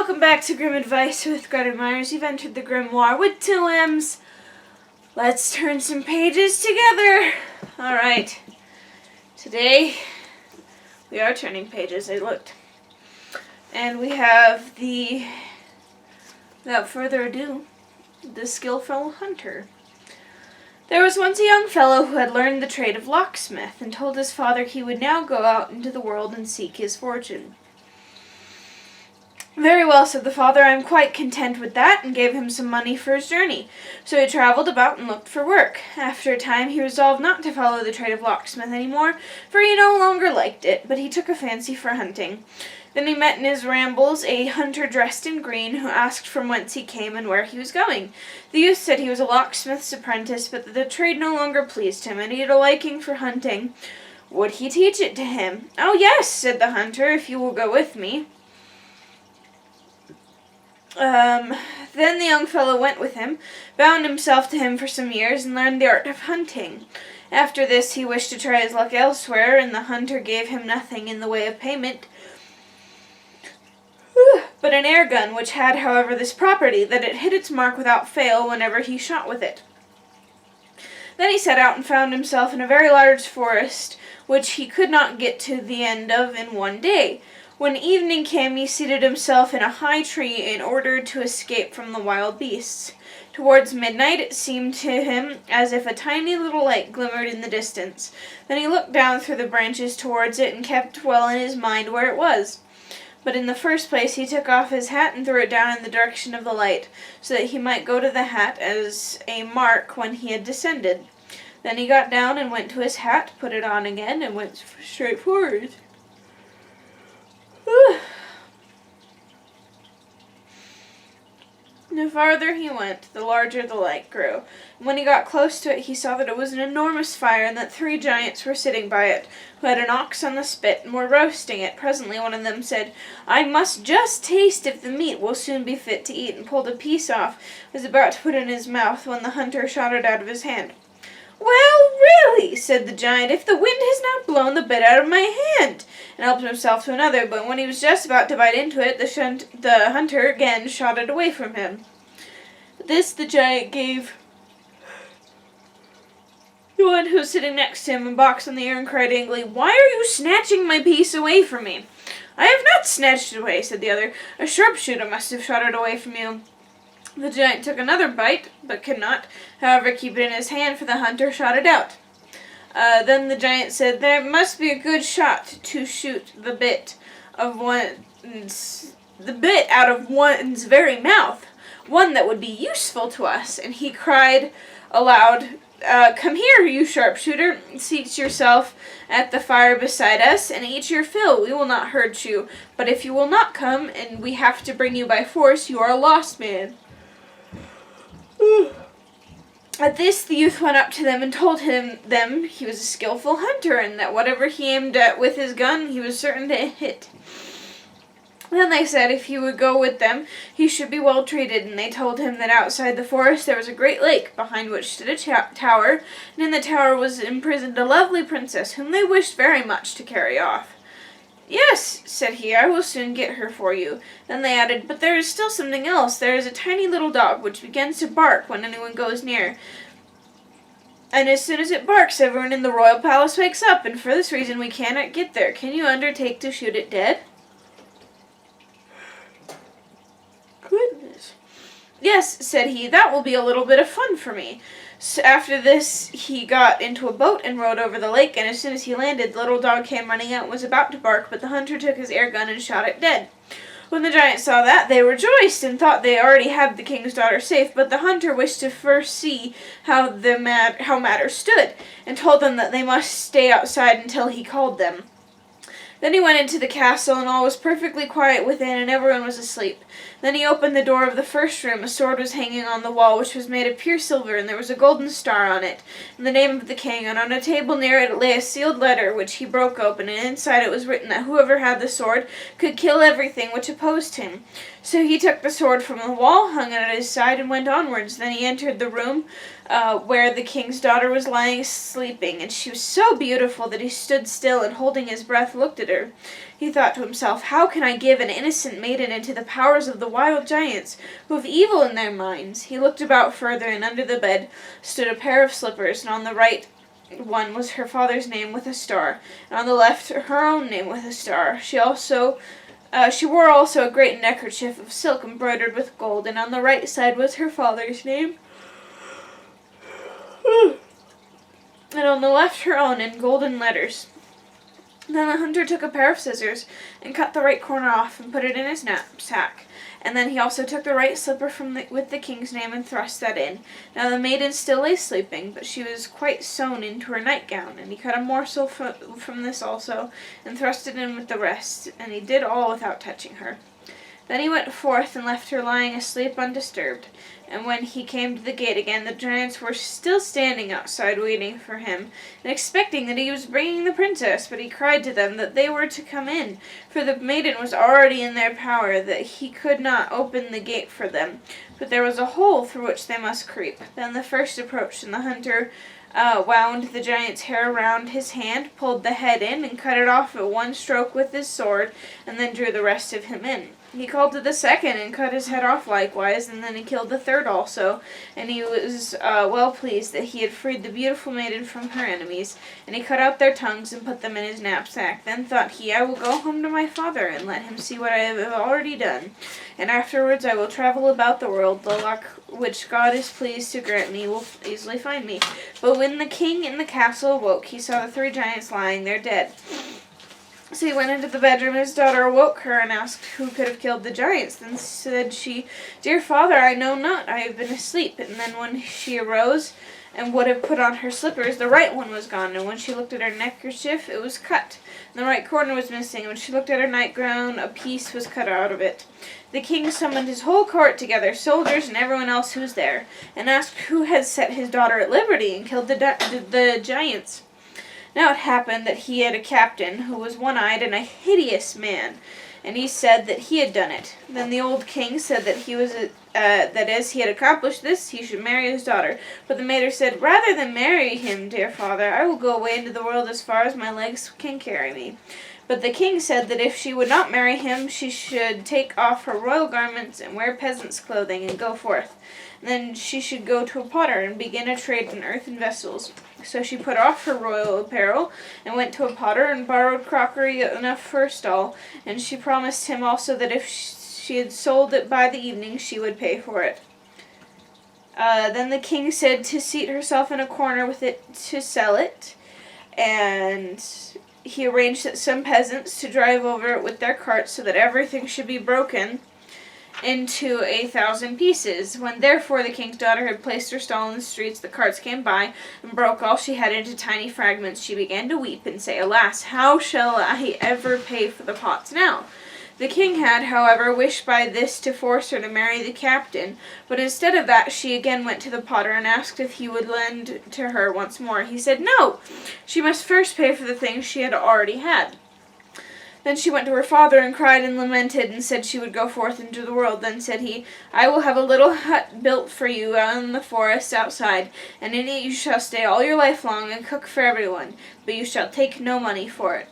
welcome back to Grim Advice with Gretta Myers. You've entered the Grimoire with 2 M's. Let's turn some pages together. Alright, today we are turning pages, I looked. And we have without further ado, the Skillful Hunter. There was once a young fellow who had learned the trade of locksmith and told his father he would now go out into the world and seek his fortune. Very well, said the father, I am quite content with that, and gave him some money for his journey. So he travelled about and looked for work. After a time he resolved not to follow the trade of locksmith any more, for he no longer liked it, but he took a fancy for hunting. Then he met in his rambles a hunter dressed in green, who asked from whence he came and where he was going. The youth said he was a locksmith's apprentice, but that the trade no longer pleased him, and he had a liking for hunting. Would he teach it to him? Oh, yes, said the hunter, if you will go with me. Then the young fellow went with him, bound himself to him for some years, and learned the art of hunting. After this he wished to try his luck elsewhere, and the hunter gave him nothing in the way of payment but an air gun, which had, however, this property, that it hit its mark without fail whenever he shot with it. Then he set out and found himself in a very large forest, which he could not get to the end of in one day. When evening came, he seated himself in a high tree in order to escape from the wild beasts. Towards midnight it seemed to him as if a tiny little light glimmered in the distance. Then he looked down through the branches towards it and kept well in his mind where it was. But in the first place he took off his hat and threw it down in the direction of the light, so that he might go to the hat as a mark when he had descended. Then he got down and went to his hat, put it on again, and went straight forward. The farther he went, the larger the light grew. And when he got close to it, he saw that it was an enormous fire, and that 3 giants were sitting by it, who had an ox on the spit, and were roasting it. Presently one of them said, I must just taste if the meat will soon be fit to eat, and pulled a piece off, was about to put it in his mouth, when the hunter shot it out of his hand. Well, really, said the giant, if the wind has not blown the bit out of my hand, and helped himself to another, but when he was just about to bite into it, the hunter again shot it away from him. This the giant gave the one who was sitting next to him a box on the ear and cried angrily, Why are you snatching my piece away from me? I have not snatched it away, said the other. A sharpshooter must have shot it away from you. The giant took another bite, but could not, however, keep it in his hand, for the hunter shot it out. Then the giant said, There must be a good shot to shoot the bit out of one's very mouth, one that would be useful to us. And he cried aloud, Come here, you sharpshooter, seat yourself at the fire beside us, and eat your fill. We will not hurt you, but if you will not come, and we have to bring you by force, you are a lost man. At this, the youth went up to them and told them he was a skillful hunter, and that whatever he aimed at with his gun, he was certain to hit. Then they said if he would go with them, he should be well treated, and they told him that outside the forest there was a great lake, behind which stood a tower, and in the tower was imprisoned a lovely princess, whom they wished very much to carry off. Yes, said he, I will soon get her for you. Then they added, but there is still something else. There is a tiny little dog which begins to bark when anyone goes near. And as soon as it barks, everyone in the royal palace wakes up, and for this reason we cannot get there. Can you undertake to shoot it dead? Goodness. Yes, said he, that will be a little bit of fun for me. So after this, he got into a boat and rowed over the lake, and as soon as he landed, the little dog came running out and was about to bark, but the hunter took his air gun and shot it dead. When the giants saw that, they rejoiced and thought they already had the king's daughter safe, but the hunter wished to first see how matters stood, and told them that they must stay outside until he called them. Then he went into the castle, and all was perfectly quiet within, and everyone was asleep. Then he opened the door of the first room. A sword was hanging on the wall, which was made of pure silver, and there was a golden star on it, and the name of the king, and on a table near it lay a sealed letter, which he broke open, and inside it was written that whoever had the sword could kill everything which opposed him. So he took the sword from the wall, hung it at his side, and went onwards. Then he entered the room where the king's daughter was lying sleeping, and she was so beautiful that he stood still and, holding his breath, looked at bitter. He thought to himself, "How can I give an innocent maiden into the powers of the wild giants, who have evil in their minds?" He looked about further, and under the bed stood a pair of slippers, and on the right one was her father's name with a star, and on the left her own name with a star. She wore also a great neckerchief of silk embroidered with gold, and on the right side was her father's name, and on the left her own in golden letters. Then the hunter took a pair of scissors and cut the right corner off and put it in his knapsack. And then he also took the right slipper with the king's name and thrust that in. Now the maiden still lay sleeping, but she was quite sewn into her nightgown, and he cut a morsel from this also, and thrust it in with the rest, and he did all without touching her. Then he went forth and left her lying asleep undisturbed. And when he came to the gate again, the giants were still standing outside waiting for him, and expecting that he was bringing the princess. But he cried to them that they were to come in, for the maiden was already in their power, that he could not open the gate for them, but there was a hole through which they must creep. Then the first approached, and the hunter wound the giant's hair round his hand, pulled the head in, and cut it off at one stroke with his sword, and then drew the rest of him in. He called to the second, and cut his head off likewise, and then he killed the third also, and he was well pleased that he had freed the beautiful maiden from her enemies, and he cut out their tongues and put them in his knapsack. Then thought he, "I will go home to my father, and let him see what I have already done, and afterwards I will travel about the world. The luck which God is pleased to grant me will easily find me." But when the king in the castle awoke, he saw the three giants lying there dead. So he went into the bedroom, and his daughter awoke her and asked who could have killed the giants. Then said she, "Dear father, I know not, I have been asleep." And then when she arose and would have put on her slippers, the right one was gone, and when she looked at her neckerchief, it was cut, and the right corner was missing, and when she looked at her nightgown, a piece was cut out of it. The king summoned his whole court together, soldiers and everyone else who was there, and asked who had set his daughter at liberty and killed the giants. Now it happened that he had a captain who was one-eyed and a hideous man, and he said that he had done it. Then the old king said that that as he had accomplished this, he should marry his daughter. But the maiden said, "Rather than marry him, dear father, I will go away into the world as far as my legs can carry me." But the king said that if she would not marry him, she should take off her royal garments and wear peasant's clothing and go forth. Then she should go to a potter and begin a trade in earthen vessels. So she put off her royal apparel and went to a potter and borrowed crockery enough for a stall, and she promised him also that if she had sold it by the evening, she would pay for it. Then the king said to seat herself in a corner with it to sell it, and he arranged that some peasants to drive over it with their carts so that everything should be broken into 1,000 pieces. When therefore the king's daughter had placed her stall in the streets, the carts came by and broke all she had into tiny fragments. She began to weep and say, "Alas, how shall I ever pay for the pots now?" The king had, however, wished by this to force her to marry the captain, but instead of that she again went to the potter and asked if he would lend to her once more. He said no, she must first pay for the things she had already had. Then she went to her father and cried and lamented and said she would go forth into the world. Then said he, "I will have a little hut built for you out in the forest outside, and in it you shall stay all your life long and cook for everyone, but you shall take no money for it."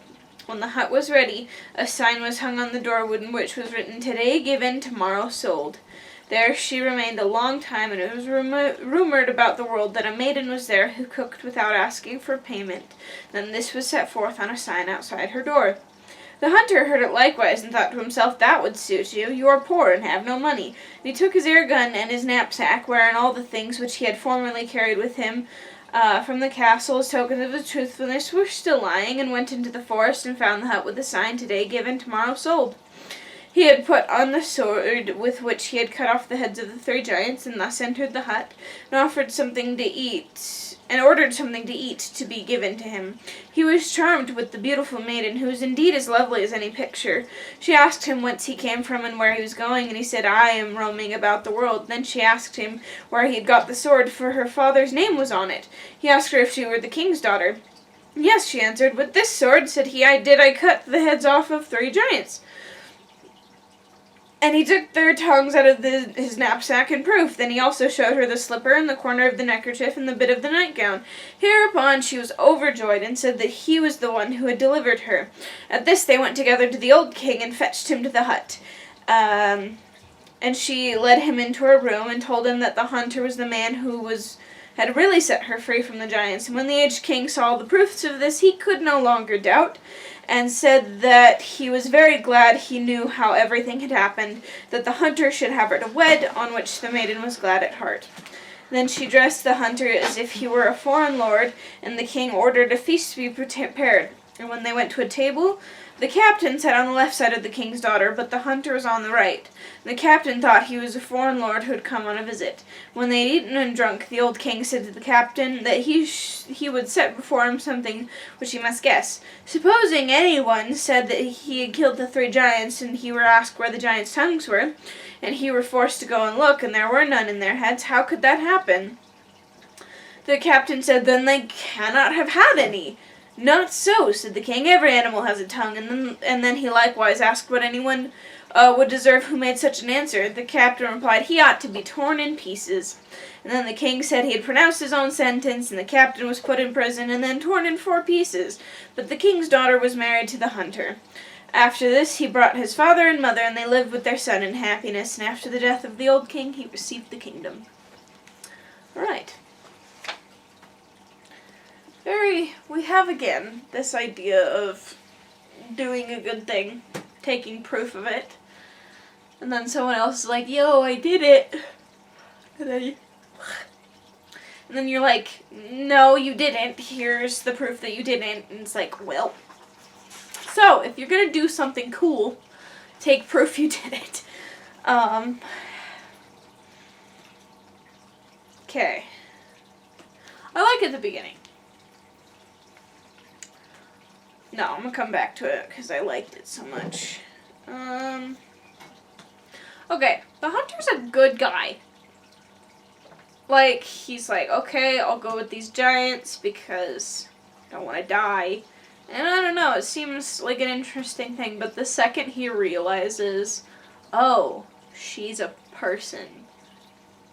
When the hut was ready, a sign was hung on the door in which was written, "Today given, tomorrow sold." There she remained a long time, and it was rumored about the world that a maiden was there who cooked without asking for payment. Then this was set forth on a sign outside her door. The hunter heard it likewise, and thought to himself, "That would suit you. You are poor and have no money." And he took his ear gun and his knapsack, wherein all the things which he had formerly carried with him from the castle as tokens of his truthfulness were still lying, and went into the forest and found the hut with the sign, "Today given, tomorrow sold." He had put on the sword with which he had cut off the heads of the three giants, and thus entered the hut, and ordered something to eat to be given to him. He was charmed with the beautiful maiden, who was indeed as lovely as any picture. She asked him whence he came from and where he was going, and he said, "I am roaming about the world." Then she asked him where he had got the sword, for her father's name was on it. He asked her if she were the king's daughter. "Yes," she answered. "With this sword," said he, I cut the heads off of 3 giants." And he took their tongues out of his knapsack in proof. Then he also showed her the slipper and the corner of the neckerchief and the bit of the nightgown. Hereupon she was overjoyed, and said that he was the one who had delivered her. At this they went together to the old king, and fetched him to the hut. And she led him into her room, and told him that the hunter was the man who had really set her free from the giants. And when the aged king saw the proofs of this, he could no longer doubt, and said that he was very glad he knew how everything had happened, that the hunter should have her to wed, on which the maiden was glad at heart. Then she dressed the hunter as if he were a foreign lord, and the king ordered a feast to be prepared. And when they went to a table, the captain sat on the left side of the king's daughter, but the hunter was on the right. The captain thought he was a foreign lord who had come on a visit. When they had eaten and drunk, the old king said to the captain that he would set before him something which he must guess. Supposing anyone said that he had killed the 3 giants, and he were asked where the giants' tongues were, and he were forced to go and look, and there were none in their heads, how could that happen? The captain said, then they cannot have had any. Not so, said the king. Every animal has a tongue. And then he likewise asked what anyone would deserve who made such an answer. The captain replied, he ought to be torn in pieces. And then the king said he had pronounced his own sentence, and the captain was put in prison, and then torn in 4 pieces. But the king's daughter was married to the hunter. After this he brought his father and mother, and they lived with their son in happiness. And after the death of the old king, he received the kingdom. All right. We have again this idea of doing a good thing, taking proof of it, and then someone else is like, yo, I did it, and then you're like, no, you didn't, here's the proof that you didn't, and it's like, well, so, if you're gonna do something cool, take proof you did it. Okay. I like at the beginning. No, I'm gonna come back to it because I liked it so much. Okay, the hunter's a good guy. Like, he's like, okay, I'll go with these giants because I don't want to die. And I don't know, it seems like an interesting thing, but the second he realizes, oh, she's a person.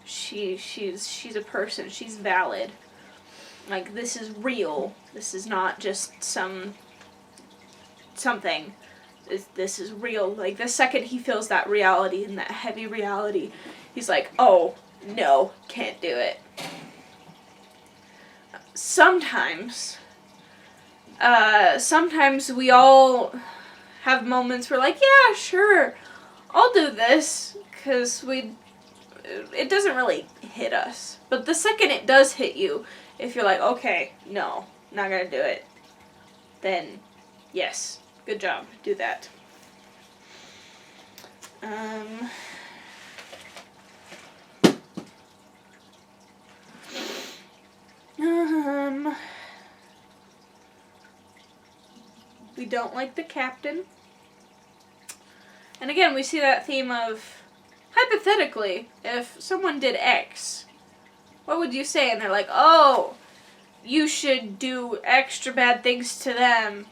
She's a person. She's valid. Like, this is real. This is not just something. This is real. Like, the second he feels that reality and that heavy reality, he's like, oh, no, can't do it. Sometimes we all have moments where, like, yeah, sure, I'll do this, because it doesn't really hit us. But the second it does hit you, if you're like, okay, no, not gonna do it, then yes, good job, do that. We don't like the captain. And again, we see that theme of, hypothetically, if someone did X, what would you say? And they're like, oh, you should do extra bad things to them.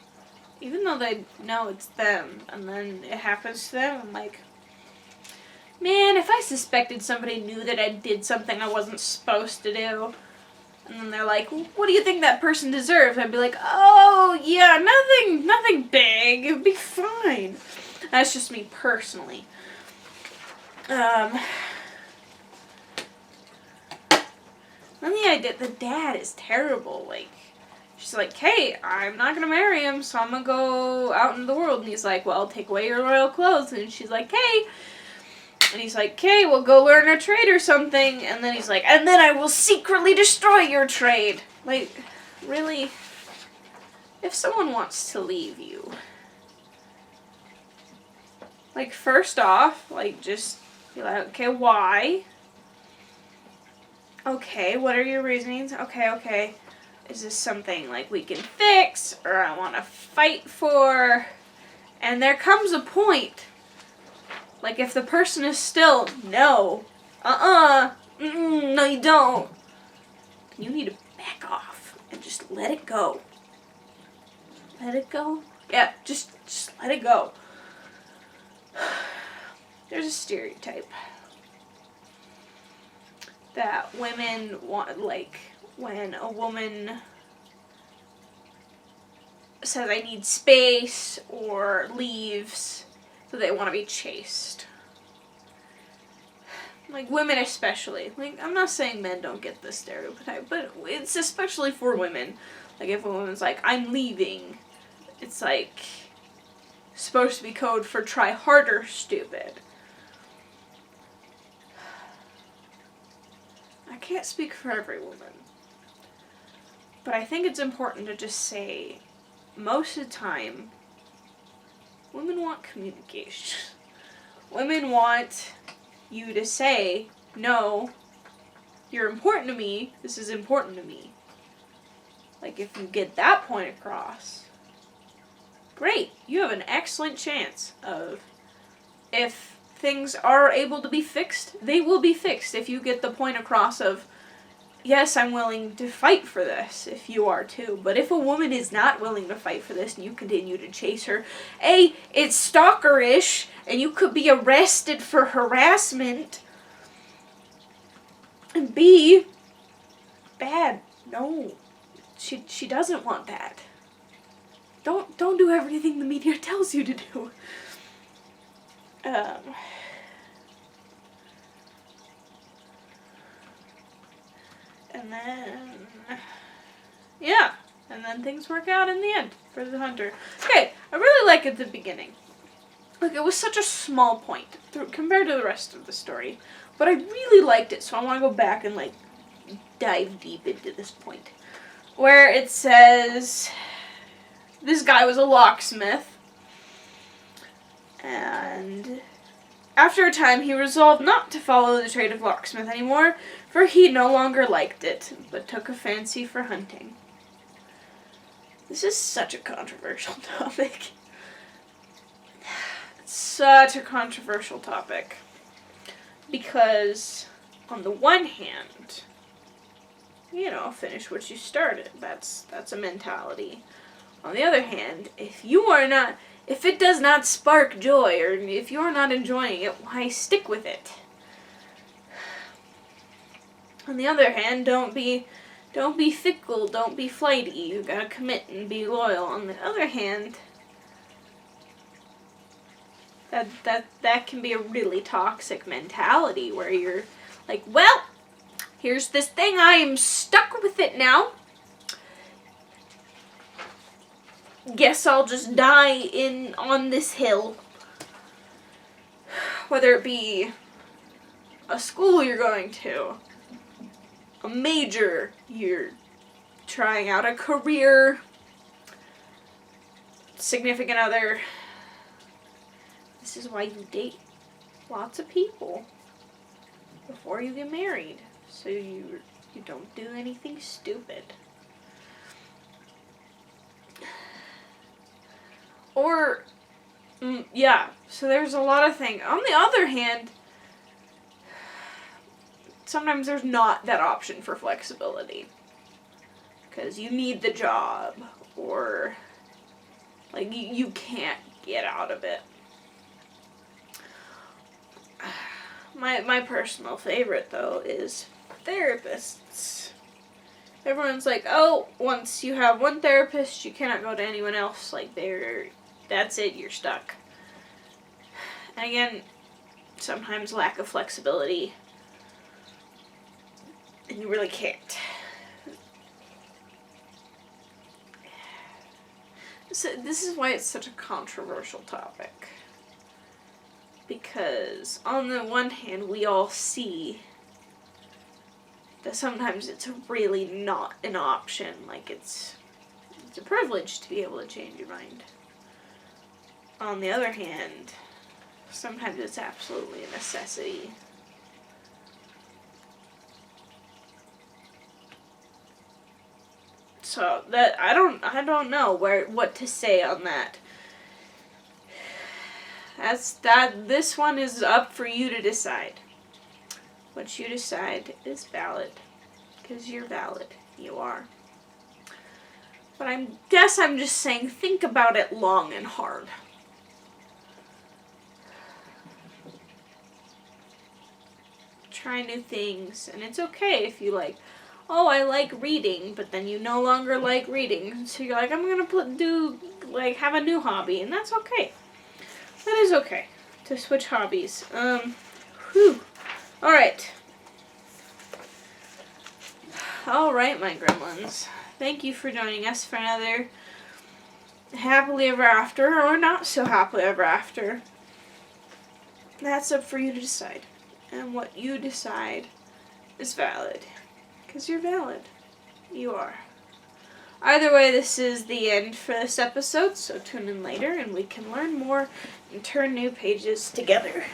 Even though they know it's them, and then it happens to them, I'm like, man, if I suspected somebody knew that I did something I wasn't supposed to do, and then they're like, what do you think that person deserves? I'd be like, oh, yeah, nothing big, it'd be fine. That's just me personally. Then the idea, the dad is terrible, like, she's like, hey, I'm not gonna marry him, so I'm gonna go out into the world. And he's like, well, take away your royal clothes. And she's like, hey. And he's like, okay, we'll go learn a trade or something. And then he's like, and then I will secretly destroy your trade. Like, really? If someone wants to leave you, like, first off, like, just be like, okay, why? Okay, what are your reasonings? Okay. Is this something, like, we can fix, or I want to fight for? And there comes a point, like, if the person is still, no, no you don't, you need to back off and just let it go. Let it go? Yeah, just let it go. There's there's a stereotype that women want, like, when a woman says I need space or leaves, so they want to be chased. Like, women especially. Like, I'm not saying men don't get this stereotype, but it's especially for women. Like, if a woman's like, I'm leaving, it's like supposed to be code for try harder, stupid. I can't speak for every woman, but I think it's important to just say, most of the time, women want communication. Women want you to say, no, you're important to me, this is important to me. Like, if you get that point across, great, you have an excellent chance of, if things are able to be fixed, they will be fixed. If you get the point across of, yes, I'm willing to fight for this, if you are too. But if a woman is not willing to fight for this and you continue to chase her, A, it's stalkerish, and you could be arrested for harassment. And B, bad. No. She doesn't want that. Don't do everything the media tells you to do. And then things work out in the end for the hunter. Okay, I really like at the beginning. Like, it was such a small point compared to the rest of the story, but I really liked it, so I want to go back and, like, dive deep into this point. Where it says, this guy was a locksmith, and after a time he resolved not to follow the trade of locksmith anymore, for he no longer liked it, but took a fancy for hunting. This is such a controversial topic. It's such a controversial topic. Because, on the one hand, you know, finish what you started. That's a mentality. On the other hand, if it does not spark joy, or if you're not enjoying it, why stick with it? On the other hand, don't be fickle, don't be flighty. You gotta commit and be loyal. On the other hand, that can be a really toxic mentality where you're like, well, here's this thing, I am stuck with it now. Guess I'll just die on this hill. Whether it be a school you're going to, a major you're trying out, a career, significant other. This is why you date lots of people before you get married, so you don't do anything stupid. Or, so there's a lot of things. On the other hand, sometimes there's not that option for flexibility. Because you need the job, or, like, you can't get out of it. My personal favorite, though, is therapists. Everyone's like, oh, once you have one therapist, you cannot go to anyone else. Like, that's it, you're stuck. And again, sometimes lack of flexibility, and you really can't. So this is why it's such a controversial topic. Because on the one hand, we all see that sometimes it's really not an option. Like, it's a privilege to be able to change your mind. On the other hand, sometimes it's absolutely a necessity. So that I don't know what to say on that. This one is up for you to decide. What you decide is valid, because you're valid. You are. But I guess I'm just saying, think about it long and hard. try new things, and it's okay if you like, oh, I like reading, but then you no longer like reading, so you're like, I'm gonna have a new hobby, and that's okay. That is okay to switch hobbies. Alright. Alright, my gremlins. Thank you for joining us for another happily ever after, or not so happily ever after. That's up for you to decide. And what you decide is valid. Because you're valid. You are. Either way, this is the end for this episode, so tune in later and we can learn more and turn new pages together.